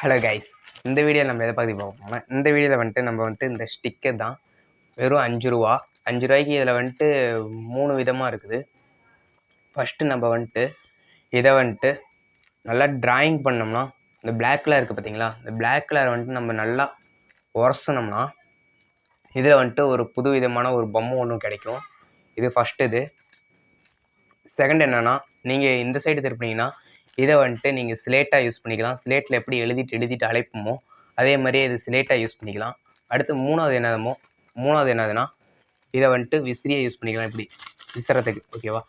Hello guys, இந்த வீடியோவில் நம்ம எதை பற்றி பார்க்க போனால் இந்த வீடியோவில் நம்ம இந்த ஸ்டிக்கர் தான். வெறும் 5 ரூபா. 5 ரூபாய்க்கு இதில் 3 விதமாக இருக்குது. ஃபஸ்ட்டு நம்ம இதை நல்லா டிராயிங் பண்ணோம்னா இந்த பிளாக் கலர் இருக்குது பார்த்தீங்களா, இந்த பிளாக் கலர் நம்ம நல்லா உரசனோம்னா இதில் ஒரு புது விதமான ஒரு பொம்மை ஒன்று கிடைக்கும். இது ஃபஸ்ட்டு. இது செகண்ட் என்னென்னா, நீங்கள் இந்த சைடு திருப்பினீங்கன்னா இதை நீங்கள் ஸ்லேட்டாக யூஸ் பண்ணிக்கலாம். ஸ்லேட்டில் எப்படி எழுதிட்டு அழைப்போமோ அதே மாதிரியே இது ஸ்லேட்டாக யூஸ் பண்ணிக்கலாம். அடுத்து மூணாவது என்னதுன்னா இதை விசிறியை யூஸ் பண்ணிக்கலாம், இப்படி விசிறத்துக்கு. ஓகேவா?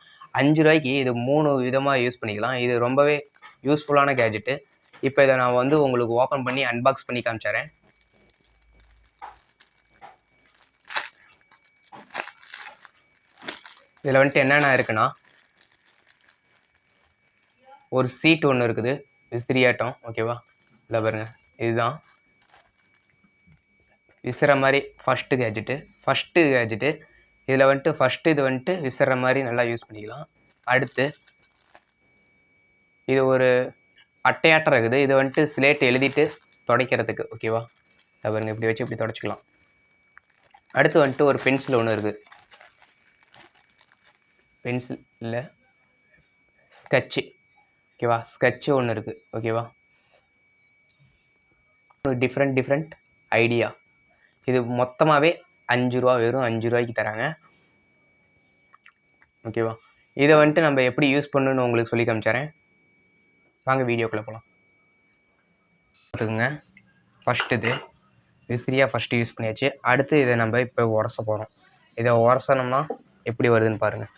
5 ரூபாய்க்கு இது 3 விதமாக யூஸ் பண்ணிக்கலாம். இது ரொம்பவே யூஸ்ஃபுல்லான கேஜெட்டு. இப்போ இதை நான் உங்களுக்கு ஓப்பன் பண்ணி அன்பாக்ஸ் பண்ணி காமிச்சிடுறேன். இதில் என்னென்ன இருக்குன்னா, ஒரு சீட் ஒன்று இருக்குது, விசிறியாட்டம். ஓகேவா? இல்லை பாருங்க, இதுதான் விசிற மாதிரி ஃபஸ்ட்டு கேஜெட்டு. இதில் ஃபஸ்ட்டு இது விசிற மாதிரி நல்லா யூஸ் பண்ணிக்கலாம். அடுத்து இது ஒரு அட்டையாட்டம் இருக்குது. இது ஸ்லேட் எழுதிட்டு துடைக்கிறதுக்கு. ஓகேவா? அதை பாருங்க, இப்படி வச்சு இப்படி துடைச்சிக்கலாம். அடுத்து ஒரு பென்சில் ஒன்று இருக்குது. பென்சில் இல்லை, ஸ்கெட்சு. ஓகேவா? ஸ்கெட்சு ஒன்று இருக்குது. ஓகேவா? ஒரு டிஃப்ரெண்ட் ஐடியா. இது மொத்தமாகவே 5 ரூபா, வெறும் 5 ரூபாய்க்கு தராங்க. ஓகேவா? இதை நம்ம எப்படி யூஸ் பண்ணணும்னு உங்களுக்கு சொல்லி காமிச்சிடுறேன். வாங்க வீடியோக்குள்ளே போகலாம். பார்த்துக்குங்க, ஃபஸ்ட்டு இது விசிறியாக ஃபஸ்ட்டு யூஸ் பண்ணியாச்சு. அடுத்து இதை நம்ம இப்போ உரச போகிறோம். இதை உரசனோம்னா எப்படி வருதுன்னு பாருங்கள்.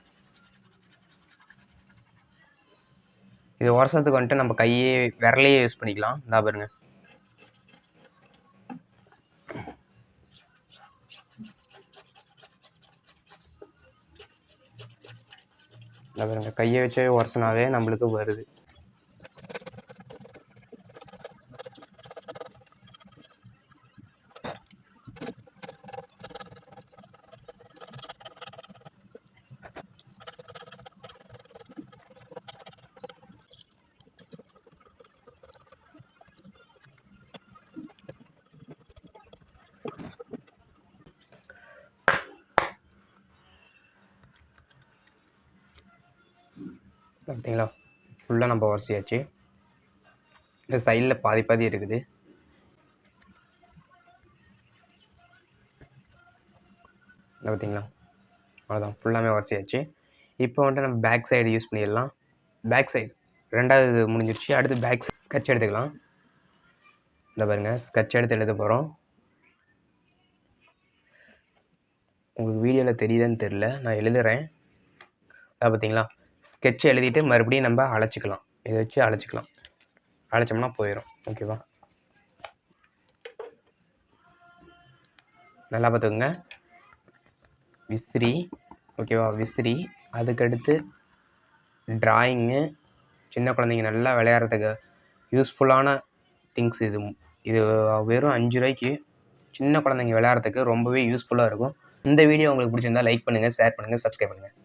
இது உரசத்துக்கு நம்ம விரலையே யூஸ் பண்ணிக்கலாம். இந்தா பாருங்க. பாருங்க, கையை வச்சே உரசனாவே நம்மளுக்கு வருது. பார்த்தீங்களா? ஃபுல்லாக நம்ம உரசியாச்சு. இந்த சைடில் பாதி இருக்குது. பார்த்தீங்களா? அவ்வளோதான், ஃபுல்லாமே உரசியாச்சு. இப்போ நம்ம பேக் சைடு யூஸ் பண்ணிடலாம். பேக் சைடு ரெண்டாவது முடிஞ்சிருச்சு. அடுத்து பேக் ஸ்கெட்ச் எடுத்துக்கலாம். இந்த பாருங்க, ஸ்கெட்ச் எடுத்து எழுத போகிறோம். உங்களுக்கு வீடியோவில் தெரியுதுன்னு தெரில, நான் எழுதுகிறேன். பார்த்தீங்களா? ஸ்கெட்ச் எழுதிட்டு மறுபடியும் நம்ம அழைச்சிக்கலாம். இதை வச்சு அழைச்சோம்னா போயிடும். ஓகேவா? நல்லா பார்த்துக்குங்க. விசிறி. ஓகேவா? விசிறி. அதுக்கடுத்து ட்ராயிங்கு. சின்ன குழந்தைங்க நல்லா விளையாடுறதுக்கு யூஸ்ஃபுல்லான திங்ஸ் இது. இது வெறும் 5 ரூபாய்க்கு சின்ன குழந்தைங்க விளையாடுறதுக்கு ரொம்பவே யூஸ்ஃபுல்லாக இருக்கும். இந்த வீடியோ உங்களுக்கு பிடிச்சிருந்தா லைக் பண்ணுங்கள், ஷேர் பண்ணுங்கள், சப்ஸ்கிரைப் பண்ணுங்கள்.